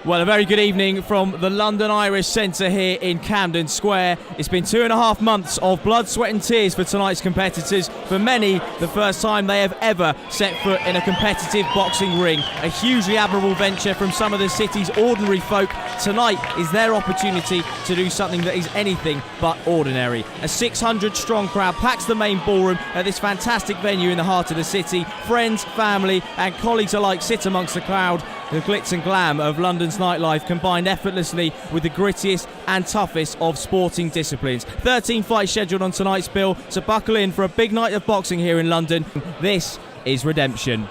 Well, a very good evening from the London Irish Centre here in Camden Square. It's been 2.5 months of blood, sweat and tears for tonight's competitors. For many, the first time they have ever set foot in a competitive boxing ring. A hugely admirable venture from some of the city's ordinary folk. Tonight is their opportunity to do something that is anything but ordinary. A 600-strong crowd packs the main ballroom at this fantastic venue in the heart of the city. Friends, family and colleagues alike sit amongst the crowd. The glitz and glam of London's nightlife combined effortlessly with the grittiest and toughest of sporting disciplines. 13 fights scheduled on tonight's bill, so buckle in for a big night of boxing here in London. This is Redemption.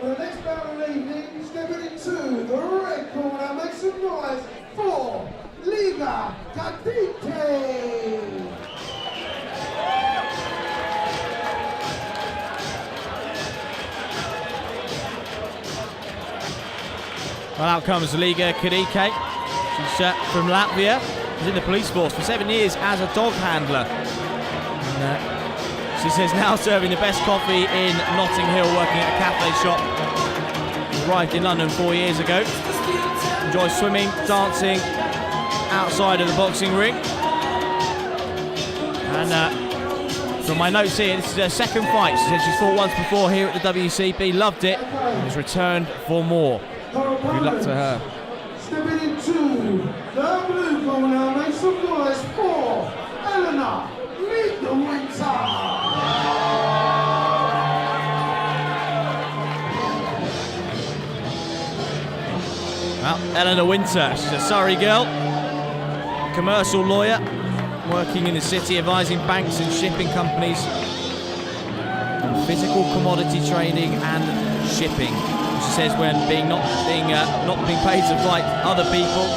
Well, the next battle of the evening, stepping into the red corner, make some noise for Liga Kadike. Well, out comes Liga Kadike. She's from Latvia. She's in the police force for 7 years as a dog handler. And, she says now serving the best coffee in Notting Hill, working at a cafe shop. Arrived in London 4 years ago. Enjoys swimming, dancing outside of the boxing ring. And from my notes here, this is her second fight. She said she's fought once before here at the WCB, loved it, and has returned for more. Good luck to her. Stepping into the blue corner, make some noise for Elle Midwinter. Well, Elle Midwinter, she's a Surrey girl, commercial lawyer, working in the city, advising banks and shipping companies on physical commodity trading and shipping. She says when not being paid to fight other people,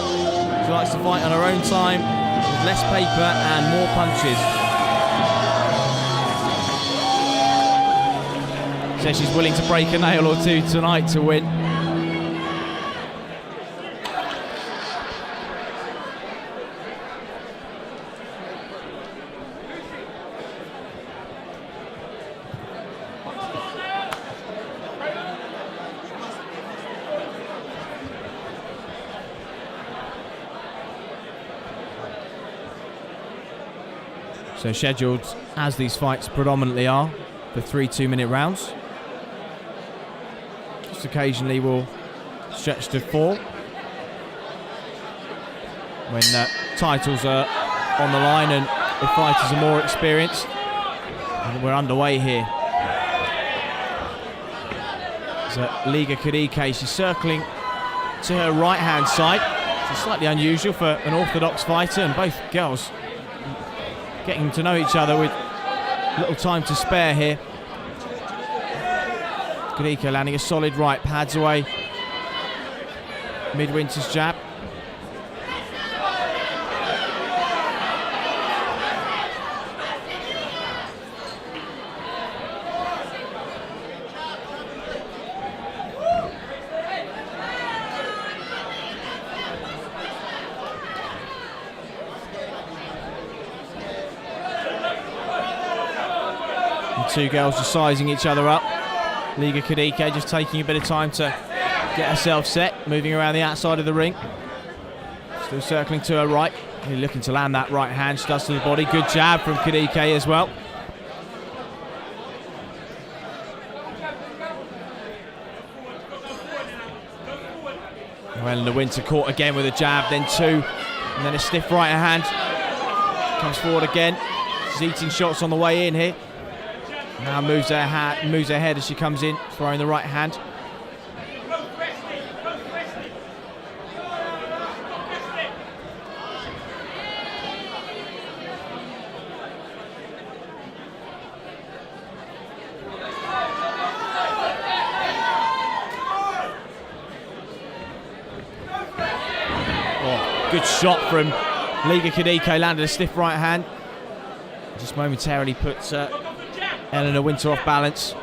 she likes to fight on her own time, with less paper and more punches. She says she's willing to break a nail or two tonight to win. So scheduled, as these fights predominantly are, for 3 2-minute rounds. Just occasionally will stretch to 4 when titles are on the line and the fighters are more experienced. And we're underway here. So Liga Kadike, she's circling to her right-hand side. It's slightly unusual for an orthodox fighter, and both girls getting to know each other with little time to spare here. Kadike landing a solid right, pads away Midwinter's jab. Two girls just sizing each other up. Liga Kadike just taking a bit of time to get herself set, moving around the outside of the ring. Still circling to her right, really looking to land that right hand. She does to the body. Good jab from Kadike as well. Well, Midwinter caught again with a jab, then 2, and then a stiff right hand. Comes forward again. She's eating shots on the way in here. Now moves her head as she comes in, throwing the right hand. Oh, good shot from Liga Kadike, landed a stiff right hand. Just momentarily puts Elle Midwinter off balance.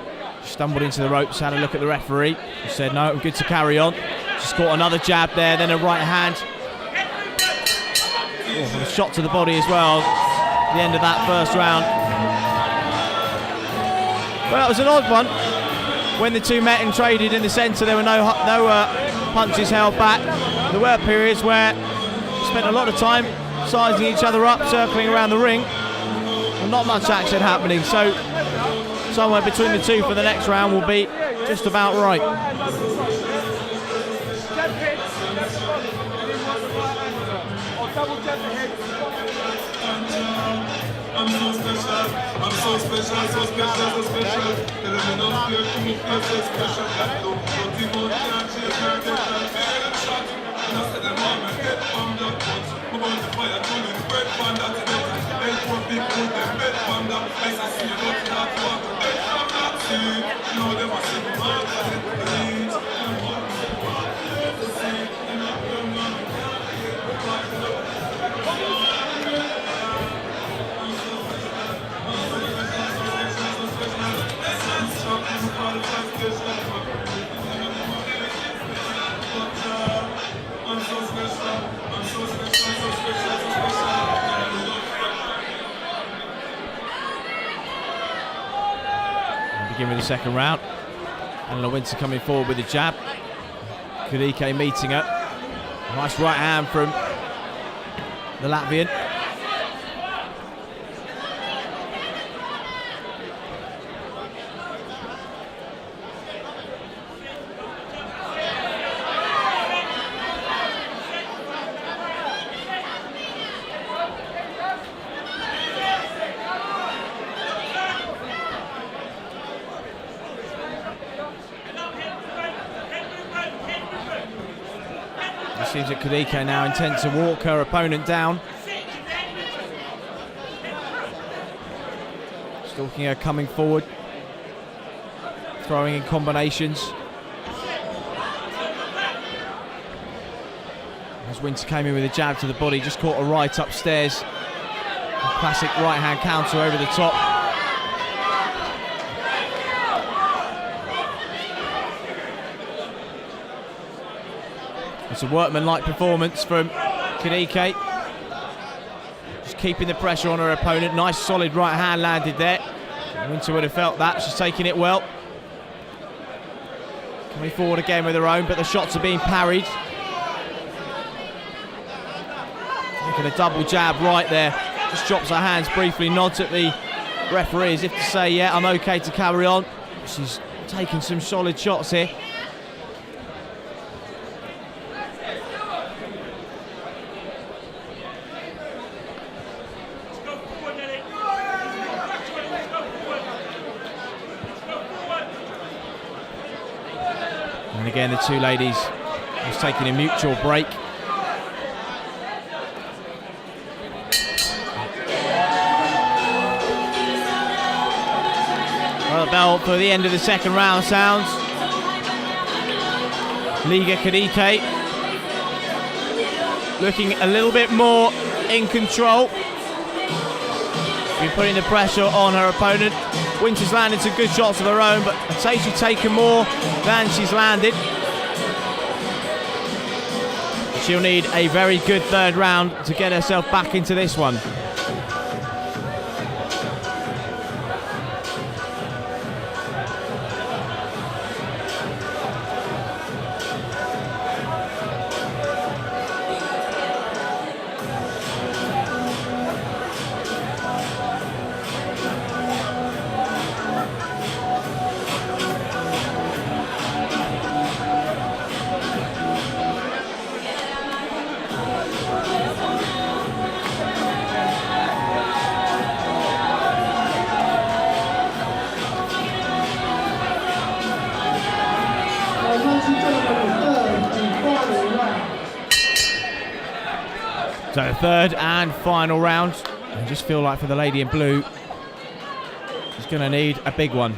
She stumbled into the ropes, had a look at the referee. He said, no, good to carry on. She's caught another jab there, then a right hand. Oh, a shot to the body as well. The end of that first round. Well, it was an odd one. when the two met and traded in the centre, there were no punches held back. There were periods where they spent a lot of time sizing each other up, circling around the ring, and not much action happening. So somewhere between the two for the next round will be just about right. I'm so special, so special, so special. Tell them enough here to me, feel so special. Don't people can't change my attention. Feel them shot. And I said them on my head from that punch. I'm on the fire, turning bread from that better. Then poor people, them bed from that. I see you don't have to walk the bed from that. See, you know them, I see them all. I see them bleed. Them all, the sea. And I'm young, man. Begin with the second round. Elle Midwinter coming forward with a jab. Kadike meeting her. Nice right hand from the Latvian. It seems that Kadike now intent to walk her opponent down. Stalking her coming forward. Throwing in combinations. As Winter came in with a jab to the body, just caught her right upstairs. A classic right hand counter over the top. It's a workman-like performance from Kadike. Just keeping the pressure on her opponent. Nice solid right hand landed there. Winter would have felt that. She's taking it well. Coming forward again with her own, but the shots are being parried. Look at a double jab right there. Just drops her hands briefly, nods at the referee as if to say, yeah, I'm okay to carry on. She's taking some solid shots here. And again, the two ladies just taking a mutual break. Well, the bell for the end of the second round sounds. Liga Kadike looking a little bit more in control. Been putting the pressure on her opponent. Winter's landed some good shots of her own, but I'd say she's taken more than she's landed. She'll need a very good third round to get herself back into this one. So third and final round. I just feel like for the lady in blue, she's going to need a big one.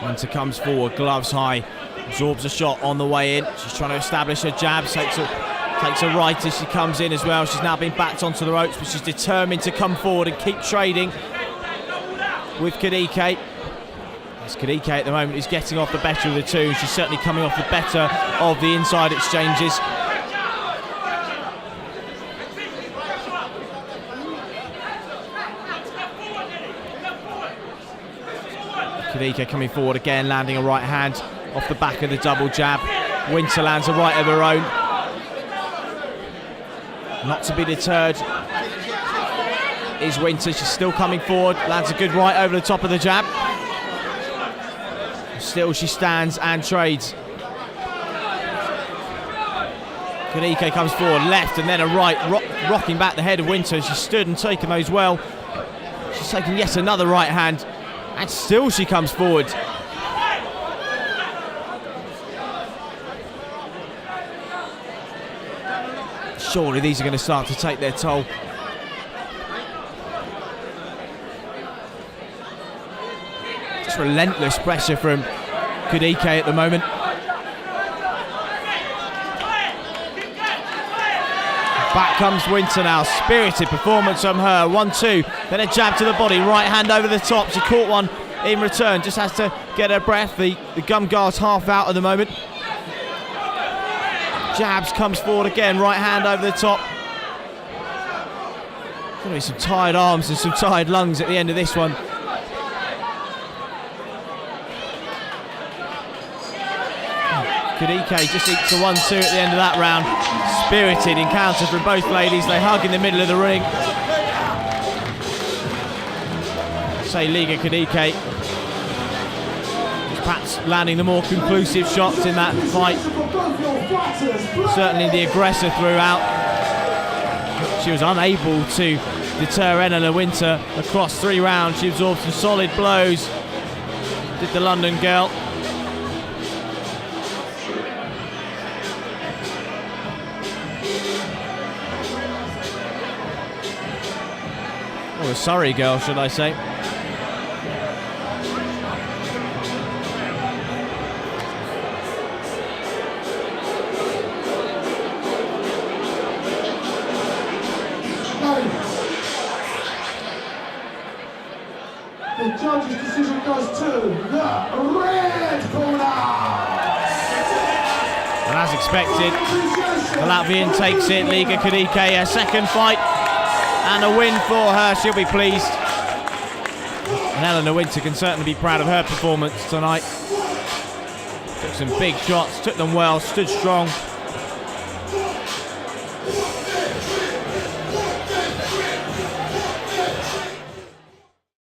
Winter comes forward, gloves high, absorbs a shot on the way in. She's trying to establish her jab, takes a right as she comes in as well. She's now been backed onto the ropes, but she's determined to come forward and keep trading with Kadike. As Kadike at the moment is getting off the better of the two. She's certainly coming off the better of the inside exchanges. Kadike coming forward again, landing a right hand off the back of the double jab. Winter lands a right of her own. Not to be deterred is Winter. She's still coming forward, lands a good right over the top of the jab. Still she stands and trades. Kadike comes forward, left and then a right, rocking back the head of Winter. She stood and taken those well. She's taken yet another right hand, and still she comes forward. Surely these are going to start to take their toll. Just relentless pressure from Kadike at the moment. Back comes Winter now, spirited performance from her. 1-2, then a jab to the body, right hand over the top. She caught one in return, just has to get her breath. The gum guard's half out at the moment. Jabs, comes forward again, right hand over the top. Going to be some tired arms and some tired lungs at the end of this one. Kadike just ekes a 1-2 at the end of that round. Spirited encounter from both ladies. They hug in the middle of the ring. Say Liga Kadike perhaps landing the more conclusive shots in that fight. Certainly the aggressor throughout. She was unable to deter Elle Midwinter across 3 rounds. She absorbed some solid blows. Did the London girl. Or a Surrey girl, should I say. The judge's decision goes to the red corner. And as expected, the Latvian takes it. Liga Kadike, her second fight and a win for her. She'll be pleased. And Elle Midwinter can certainly be proud of her performance tonight. Took some big shots, took them well, stood strong.